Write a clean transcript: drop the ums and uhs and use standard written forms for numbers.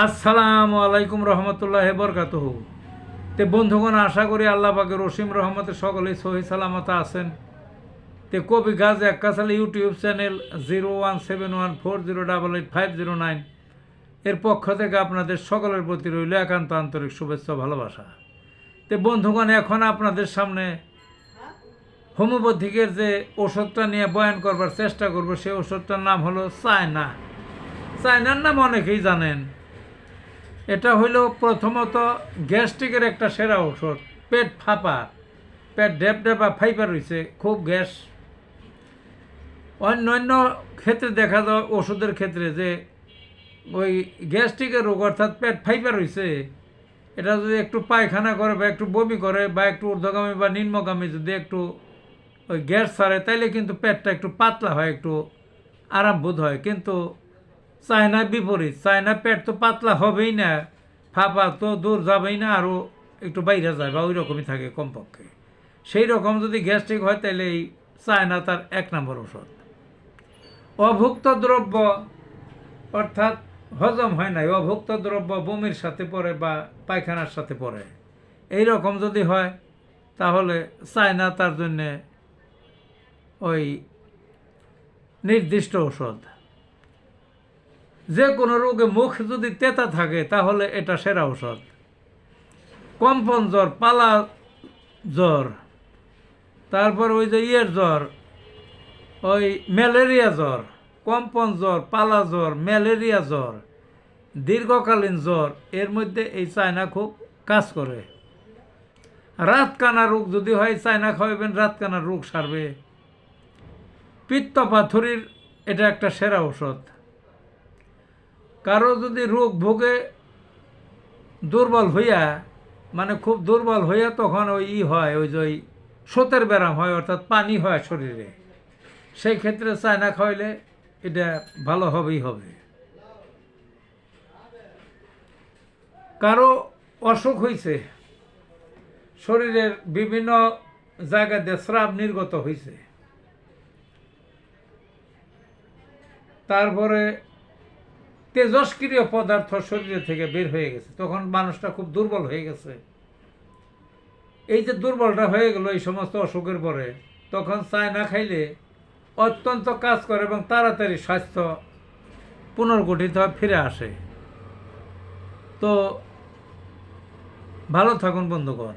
আসসালামু আলাইকুম রহমতুল্লাহ বরকাতুহু। তে বন্ধুগণ, আশা করি আল্লাহ পাকের রসিম রহমতে সকলেই সহি সালামত আছেন। তে কবি গাজী আক্কাস আলী ইউটিউব চ্যানেল 017140885009 এর পক্ষ থেকে আপনাদের সকলের প্রতি রইল একান্ত আন্তরিক শুভেচ্ছা ভালোবাসা। তে বন্ধুগণ, এখন আপনাদের সামনে হোমিওপ্যাথিকের যে ওষুধটা নিয়ে বয়ান করবার চেষ্টা করব, সেই ওষুধটার নাম হলো চায়না। চায়নার নাম অনেকেই জানেন। এটা হইল প্রথমত গ্যাস্ট্রিকের একটা সেরা ওষুধ। পেট ফাঁপা, পেট ডেপ ডেপা ফাইপা রয়েছে, খুব গ্যাস। অন্যান্য ক্ষেত্রে দেখা যায় ওষুধের ক্ষেত্রে যে ওই গ্যাস্ট্রিকের রোগ অর্থাৎ পেট ফাইপা রয়েছে, এটা যদি একটু পায়খানা করে বা একটু বমি করে বা একটু ঊর্ধ্বগামী বা নিম্নগামী যদি একটু ওই গ্যাস ছাড়ে, তাইলে কিন্তু পেটটা একটু পাতলা হয়, একটু আরাম বোধ হয়। কিন্তু চায়নার বিপরীত, চায়না পেট তো পাতলা হবেই না, ফাঁপা তো দূর যাবেই না, আরও একটু বাইরে যায় বা ওই রকমই থাকে কমপক্ষে। সেই রকম যদি গ্যাস্ট্রিক হয়, তাহলে এই চায়না তার 1 নম্বর ওষুধ। অভুক্ত দ্রব্য অর্থাৎ হজম হয় নাই, অভুক্ত দ্রব্য বমির সাথে পড়ে বা পায়খানার সাথে পড়ে, এই রকম যদি হয়, তাহলে চায়না তার জন্যে ওই নির্দিষ্ট ওষুধ। যে কোনো রোগে মুখ যদি তেতা থাকে, তাহলে এটা সেরা ঔষধ। কম্পন জ্বর, পালা জ্বর, তারপর ওই যে জ্বর, ওই ম্যালেরিয়া জ্বর, কম্পন জ্বর, পালা জ্বর, ম্যালেরিয়া জ্বর, দীর্ঘকালীন জ্বর, এর মধ্যে এই চায়না খুব কাজ করে। রাতকানা রোগ যদি হয়, চায়না খাওয়াবেন, রাতকানা রোগ সারবে। পিত্তপাথরির এটা একটা সেরা ঔষধ। কারো যদি রোগ ভোগে দুর্বল হইয়া, মানে খুব দুর্বল হইয়া, তখন ওই হয়, ওই যে ওই শোতের ব্যারাম হয়, অর্থাৎ পানি হয় শরীরে, সেই ক্ষেত্রে চায়না খাওয়াইলে এটা ভালো হবেই হবে। কারো অসুখ হয়েছে, শরীরের বিভিন্ন জায়গাতে স্রাব নির্গত হয়েছে, তারপরে তেজস্ক্রিয় পদার্থ শরীরে থেকে বের হয়ে গেছে, তখন মানুষটা খুব দুর্বল হয়ে গেছে। এই যে দুর্বলটা হয়ে গেল এই সমস্ত অসুখের পরে, তখন চায়না খাইলে অত্যন্ত কাজ করে এবং তাড়াতাড়ি স্বাস্থ্য পুনর্গঠিত হয়ে ফিরে আসে। তো ভালো থাকুন বন্ধুগণ।